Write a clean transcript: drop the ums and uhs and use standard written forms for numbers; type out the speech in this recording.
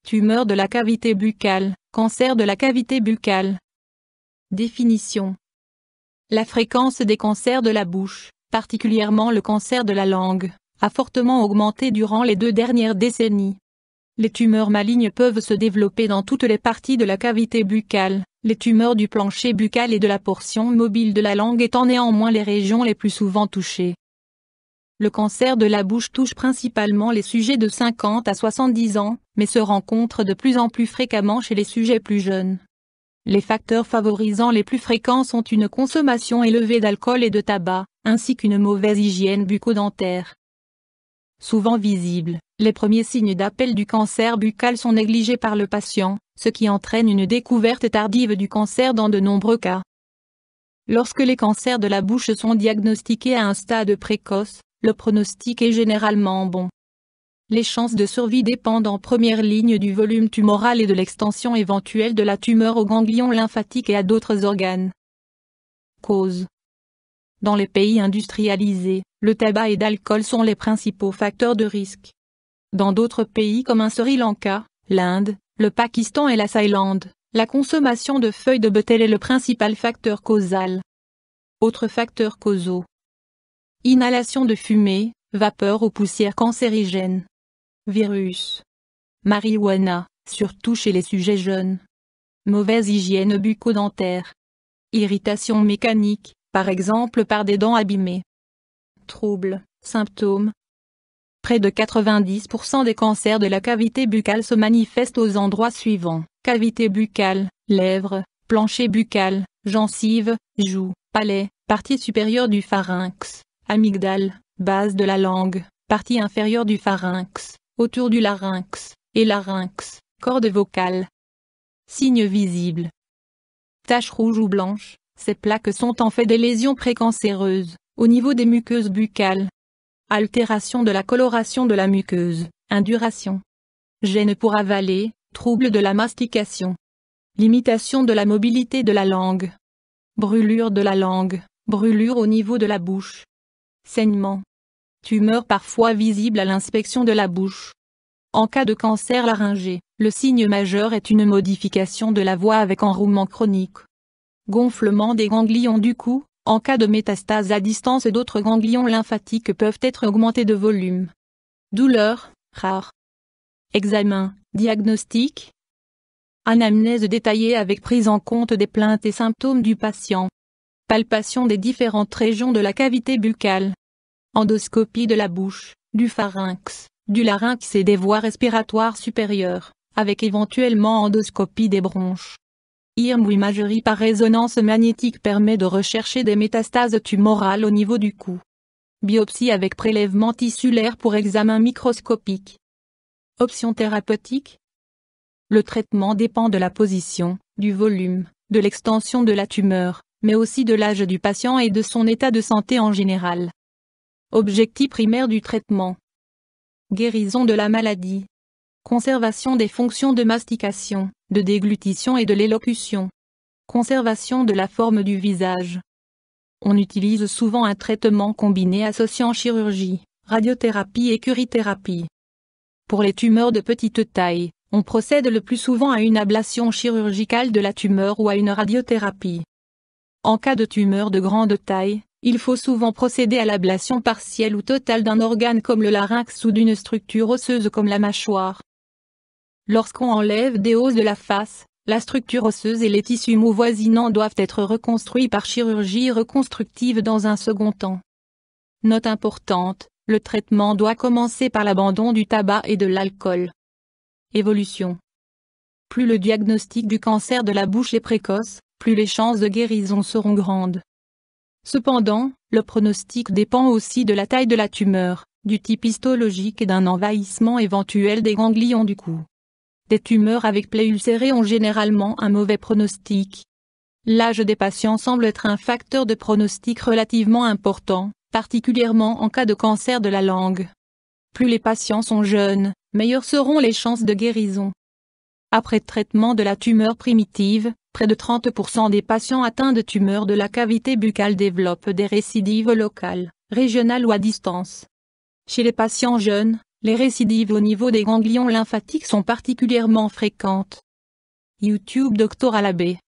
Tumeur de la cavité buccale, cancer de la cavité buccale. Définition. La fréquence des cancers de la bouche, particulièrement le cancer de la langue, a fortement augmenté durant les 2 dernières décennies. Les tumeurs malignes peuvent se développer dans toutes les parties de la cavité buccale, les tumeurs du plancher buccal et de la portion mobile de la langue étant néanmoins les régions les plus souvent touchées. Le cancer de la bouche touche principalement les sujets de 50 à 70 ans, mais se rencontre de plus en plus fréquemment chez les sujets plus jeunes. Les facteurs favorisant les plus fréquents sont une consommation élevée d'alcool et de tabac, ainsi qu'une mauvaise hygiène bucco-dentaire. Souvent visibles, les premiers signes d'appel du cancer buccal sont négligés par le patient, ce qui entraîne une découverte tardive du cancer dans de nombreux cas. Lorsque les cancers de la bouche sont diagnostiqués à un stade précoce, le pronostic est généralement bon. Les chances de survie dépendent en première ligne du volume tumoral et de l'extension éventuelle de la tumeur aux ganglions lymphatiques et à d'autres organes. Cause. Dans les pays industrialisés, le tabac et l'alcool sont les principaux facteurs de risque. Dans d'autres pays comme un Sri Lanka, l'Inde, le Pakistan et la Thaïlande, la consommation de feuilles de bétel est le principal facteur causal. Autres facteurs causaux. Inhalation de fumée, vapeur ou poussière cancérigène. Virus. Marijuana, surtout chez les sujets jeunes. Mauvaise hygiène bucco-dentaire. Irritation mécanique, par exemple par des dents abîmées. Troubles, symptômes. Près de 90% des cancers de la cavité buccale se manifestent aux endroits suivants: cavité buccale, lèvres, plancher buccal, gencives, joues, palais, partie supérieure du pharynx, amygdale, base de la langue, partie inférieure du pharynx, autour du larynx, et larynx, corde vocale. Signes visibles. Taches rouges ou blanches, ces plaques sont en fait des lésions précancéreuses, au niveau des muqueuses buccales. Altération de la coloration de la muqueuse, induration. Gêne pour avaler, trouble de la mastication. Limitation de la mobilité de la langue. Brûlure de la langue, brûlure au niveau de la bouche. Saignement. Tumeur parfois visible à l'inspection de la bouche. En cas de cancer laryngé, le signe majeur est une modification de la voix avec enrouement chronique. Gonflement des ganglions du cou. En cas de métastase à distance, d'autres ganglions lymphatiques peuvent être augmentés de volume. Douleur, rare. Examen, diagnostic. Anamnèse détaillée avec prise en compte des plaintes et symptômes du patient. Palpation des différentes régions de la cavité buccale. Endoscopie de la bouche, du pharynx, du larynx et des voies respiratoires supérieures, avec éventuellement endoscopie des bronches. IRM ou imagerie par résonance magnétique permet de rechercher des métastases tumorales au niveau du cou. Biopsie avec prélèvement tissulaire pour examen microscopique. Options thérapeutiques. Le traitement dépend de la position, du volume, de l'extension de la tumeur, mais aussi de l'âge du patient et de son état de santé en général. Objectif primaire du traitement. Guérison de la maladie. Conservation des fonctions de mastication, de déglutition et de l'élocution. Conservation de la forme du visage. On utilise souvent un traitement combiné associant chirurgie, radiothérapie et curithérapie. Pour les tumeurs de petite taille, on procède le plus souvent à une ablation chirurgicale de la tumeur ou à une radiothérapie. En cas de tumeur de grande taille, il faut souvent procéder à l'ablation partielle ou totale d'un organe comme le larynx ou d'une structure osseuse comme la mâchoire. Lorsqu'on enlève des os de la face, la structure osseuse et les tissus mous voisinants doivent être reconstruits par chirurgie reconstructive dans un second temps. Note importante, le traitement doit commencer par l'abandon du tabac et de l'alcool. Évolution. Plus le diagnostic du cancer de la bouche est précoce, plus les chances de guérison seront grandes. Cependant, le pronostic dépend aussi de la taille de la tumeur, du type histologique et d'un envahissement éventuel des ganglions du cou. Des tumeurs avec plaie ulcérée ont généralement un mauvais pronostic. L'âge des patients semble être un facteur de pronostic relativement important, particulièrement en cas de cancer de la langue. Plus les patients sont jeunes, meilleures seront les chances de guérison. Après traitement de la tumeur primitive, près de 30% des patients atteints de tumeurs de la cavité buccale développent des récidives locales, régionales ou à distance. Chez les patients jeunes, Les récidives au niveau des ganglions lymphatiques sont particulièrement fréquentes. YouTube Dr Alabé